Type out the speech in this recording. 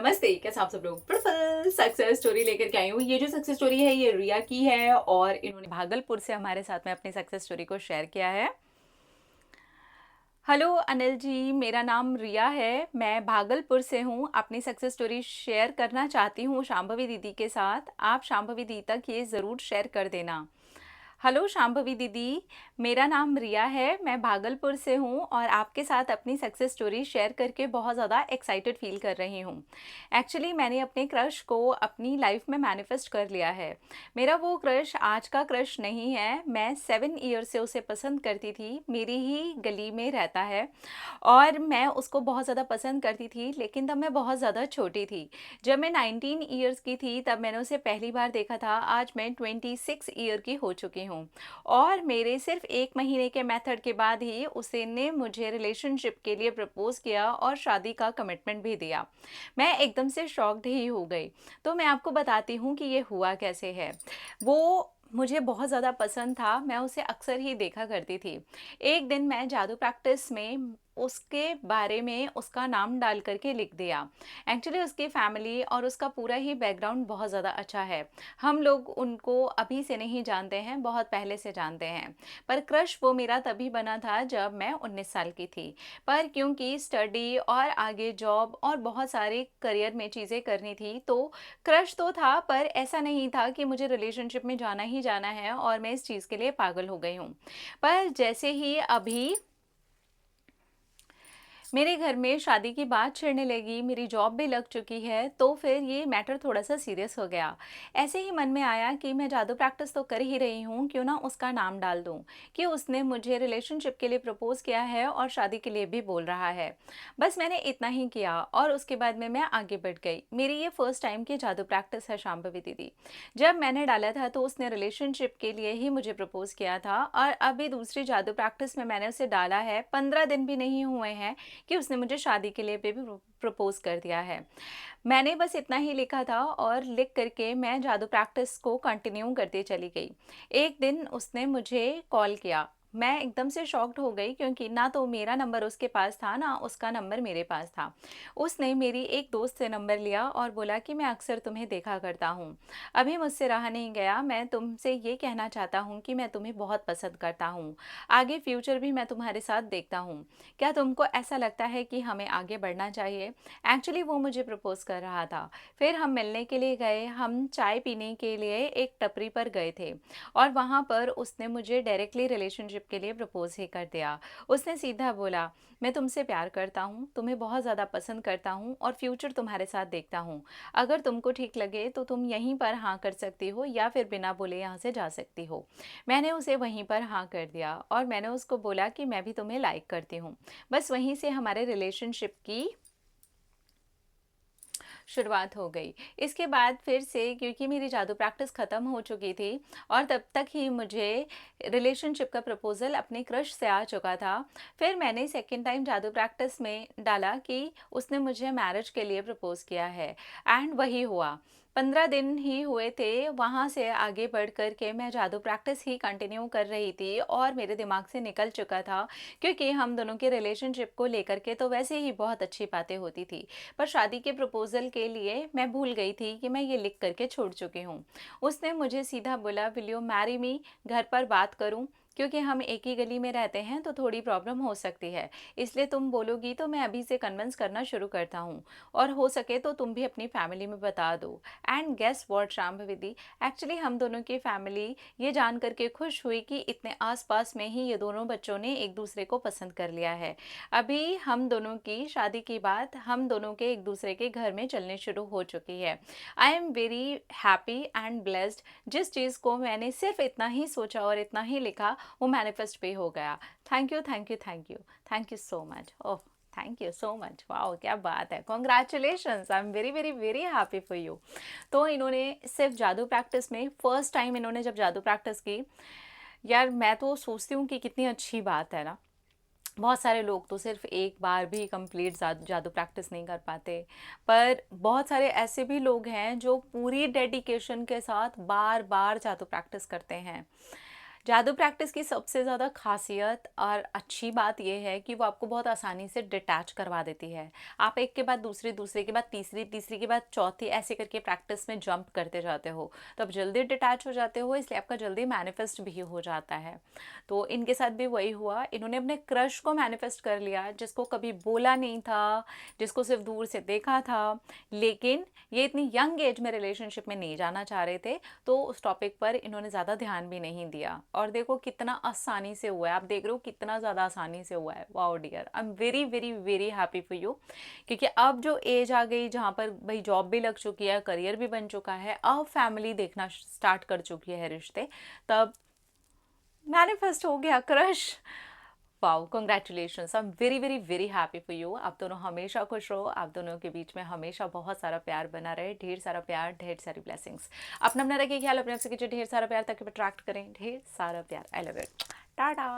नमस्ते, कैसे आप सब लोग? ब्यूटीफुल सक्सेस स्टोरी लेकर के आई हूँ। ये जो सक्सेस स्टोरी है ये रिया की है और इन्होंने भागलपुर से हमारे साथ में अपनी सक्सेस स्टोरी को शेयर किया है। हेलो अनिल जी, मेरा नाम रिया है। मैं भागलपुर से हूँ। अपनी सक्सेस स्टोरी शेयर करना चाहती हूँ शांभवी दीदी के साथ। आप शांभवी दीदी तक ये ज़रूर शेयर कर देना। हेलो शांभवी दीदी, मेरा नाम रिया है। मैं भागलपुर से हूँ और आपके साथ अपनी सक्सेस स्टोरी शेयर करके बहुत ज़्यादा एक्साइटेड फील कर रही हूँ। एक्चुअली मैंने अपने क्रश को अपनी लाइफ में मैनिफेस्ट कर लिया है। मेरा वो क्रश आज का क्रश नहीं है। मैं 7 ईयर से उसे पसंद करती थी। मेरी ही गली में रहता है और मैं उसको बहुत ज़्यादा पसंद करती थी, लेकिन तब मैं बहुत ज़्यादा छोटी थी। जब मैं 19 ईयर्स की थी तब मैंने उसे पहली बार देखा था। आज मैं 26 ईयर की हो चुकी हूँ और मेरे सिर्फ 1 महीने के मेथड के बाद ही उसने मुझे रिलेशनशिप के लिए प्रपोज किया और शादी का कमिटमेंट भी दिया। मैं एकदम से शॉक्ड ही हो गई। तो मैं आपको बताती हूँ कि ये हुआ कैसे है। वो मुझे बहुत ज़्यादा पसंद था। मैं उसे अक्सर ही देखा करती थी। एक दिन मैं जादू प्रैक्टिस में उसके बारे में उसका नाम डाल करके लिख दिया। एक्चुअली उसकी फैमिली और उसका पूरा ही बैकग्राउंड बहुत ज़्यादा अच्छा है। हम लोग उनको अभी से नहीं जानते हैं, बहुत पहले से जानते हैं। पर क्रश वो मेरा तभी बना था जब मैं 19 साल की थी। पर क्योंकि स्टडी और आगे जॉब और बहुत सारे करियर में चीज़ें करनी थी, तो क्रश तो था, पर ऐसा नहीं था कि मुझे रिलेशनशिप में जाना ही जाना है और मैं इस चीज़ के लिए पागल हो गई हूँ। पर जैसे ही अभी मेरे घर में शादी की बात छिड़ने लगी, मेरी जॉब भी लग चुकी है, तो फिर ये मैटर थोड़ा-सा सीरियस हो गया। ऐसे ही मन में आया कि मैं जादू प्रैक्टिस तो कर ही रही हूँ, क्यों ना उसका नाम डाल दूँ, कि उसने मुझे रिलेशनशिप के लिए प्रपोज़ किया है और शादी के लिए भी बोल रहा है। बस मैंने इतना ही किया और उसके बाद में मैं आगे बढ़ गई। मेरी ये फर्स्ट टाइम की जादू प्रैक्टिस है शांभवी दीदी। जब मैंने डाला था तो उसने रिलेशनशिप के लिए ही मुझे प्रपोज़ किया था और अभी दूसरी जादू प्रैक्टिस में मैंने उसे डाला है, 15 दिन भी नहीं हुए हैं कि उसने मुझे शादी के लिए भी प्रपोज कर दिया है। मैंने बस इतना ही लिखा था और लिख करके मैं जादू प्रैक्टिस को कंटिन्यू करते चली गई। एक दिन उसने मुझे कॉल किया। मैं एकदम से शॉक्ड हो गई, क्योंकि ना तो मेरा नंबर उसके पास था, ना उसका नंबर मेरे पास था। उसने मेरी एक दोस्त से नंबर लिया और बोला कि मैं अक्सर तुम्हें देखा करता हूँ। अभी मुझसे रहा नहीं गया, मैं तुमसे ये कहना चाहता हूँ कि मैं तुम्हें बहुत पसंद करता हूँ। आगे फ्यूचर भी मैं तुम्हारे साथ देखता हूँ। क्या तुमको ऐसा लगता है कि हमें आगे बढ़ना चाहिए? एक्चुअली वो मुझे प्रपोज़ कर रहा था। फिर हम मिलने के लिए गए, हम चाय पीने के लिए एक टपरी पर गए थे और वहाँ पर उसने मुझे डायरेक्टली रिलेशनशिप के लिए प्रपोज़ ही कर दिया। उसने सीधा बोला, मैं तुमसे प्यार करता हूँ, तुम्हें बहुत ज़्यादा पसंद करता हूँ और फ्यूचर तुम्हारे साथ देखता हूँ। अगर तुमको ठीक लगे तो तुम यहीं पर हाँ कर सकती हो या फिर बिना बोले यहाँ से जा सकती हो। मैंने उसे वहीं पर हाँ कर दिया और मैंने उसको बोला कि मैं भी तुम्हें लाइक करती हूँ। बस वहीं से हमारे रिलेशनशिप की शुरुआत हो गई। इसके बाद फिर से, क्योंकि मेरी जादू प्रैक्टिस ख़त्म हो चुकी थी और तब तक ही मुझे रिलेशनशिप का प्रपोज़ल अपने क्रश से आ चुका था। फिर मैंने सेकंड टाइम जादू प्रैक्टिस में डाला कि उसने मुझे मैरिज के लिए प्रपोज़ किया है एंड वही हुआ। 15 दिन ही हुए थे, वहाँ से आगे बढ़ कर के मैं जादू प्रैक्टिस ही कंटिन्यू कर रही थी और मेरे दिमाग से निकल चुका था, क्योंकि हम दोनों के रिलेशनशिप को लेकर के तो वैसे ही बहुत अच्छी बातें होती थी। पर शादी के प्रपोज़ल के लिए मैं भूल गई थी कि मैं ये लिख करके छोड़ चुकी हूँ। उसने मुझे सीधा बोला, विल यू मैरी मी? घर पर बात करूँ? क्योंकि हम एक ही गली में रहते हैं तो थोड़ी प्रॉब्लम हो सकती है। इसलिए तुम बोलोगी तो मैं अभी से कन्विंस करना शुरू करता हूँ और हो सके तो तुम भी अपनी फैमिली में बता दो। And guess what Shambhavi, actually हम दोनों की फैमिली ये जान करके खुश हुई कि इतने आस-पास में ही ये दोनों बच्चों ने एक दूसरे को पसंद कर लिया है। अभी हम दोनों की शादी की बात हम दोनों के एक दूसरे के घर में चलने शुरू हो चुकी है। आई am very happy and blessed. जिस चीज़ को मैंने सिर्फ इतना ही सोचा और इतना ही लिखा, वो मैनिफेस्ट भी हो गया। Thank you, thank you, thank you, thank you so much. Oh, thank you so much. Wow, क्या बात है! Congratulations, I am very very very happy for you. तो इन्होंने सिर्फ जादू प्रैक्टिस में फर्स्ट टाइम इन्होंने जब जादू प्रैक्टिस की, यार मैं तो सोचती हूँ कि कितनी अच्छी बात है ना। बहुत सारे लोग तो सिर्फ एक बार भी कंप्लीट जादू प्रैक्टिस नहीं कर पाते, पर बहुत सारे ऐसे भी लोग हैं जो पूरी डेडिकेशन के साथ बार बार जादू प्रैक्टिस करते हैं। जादू प्रैक्टिस की सबसे ज़्यादा ख़ासियत और अच्छी बात ये है कि वो आपको बहुत आसानी से डिटैच करवा देती है। आप एक के बाद दूसरी, दूसरे के बाद तीसरी, तीसरी के बाद चौथी ऐसे करके प्रैक्टिस में जंप करते जाते हो। तो आप जल्दी डिटैच हो जाते हो, इसलिए आपका जल्दी मैनिफेस्ट भी हो जाता है। तो इनके साथ भी वही हुआ, इन्होंने अपने क्रश को मैनिफेस्ट कर लिया, जिसको कभी बोला नहीं था, जिसको सिर्फ़ दूर से देखा था, लेकिन ये इतनी यंग एज में रिलेशनशिप में नहीं जाना चाह रहे थे, तो उस टॉपिक पर इन्होंने ज़्यादा ध्यान भी नहीं दिया। और देखो कितना आसानी से हुआ है, आप देख रहे हो कितना ज़्यादा आसानी से हुआ है। Wow dear, I am very very very happy for you. क्योंकि अब जो एज आ गई जहाँ पर भाई जॉब भी लग चुकी है, करियर भी बन चुका है, अब फैमिली देखना स्टार्ट कर चुकी है रिश्ते, तब मैनिफेस्ट हो गया crush. Wow, congratulations, I am very very very happy for you. आप दोनों हमेशा खुश रहो, आप दोनों के बीच में हमेशा बहुत सारा प्यार बना रहे, ढेर सारा प्यार, ढेर सारी ब्लेसिंग्स। अपना अपना रखिए ख्याल, अपने आपसे कीजिए ढेर सारा प्यार ताकि अट्रैक्ट करें ढेर सारा प्यार। I love it. टाटा।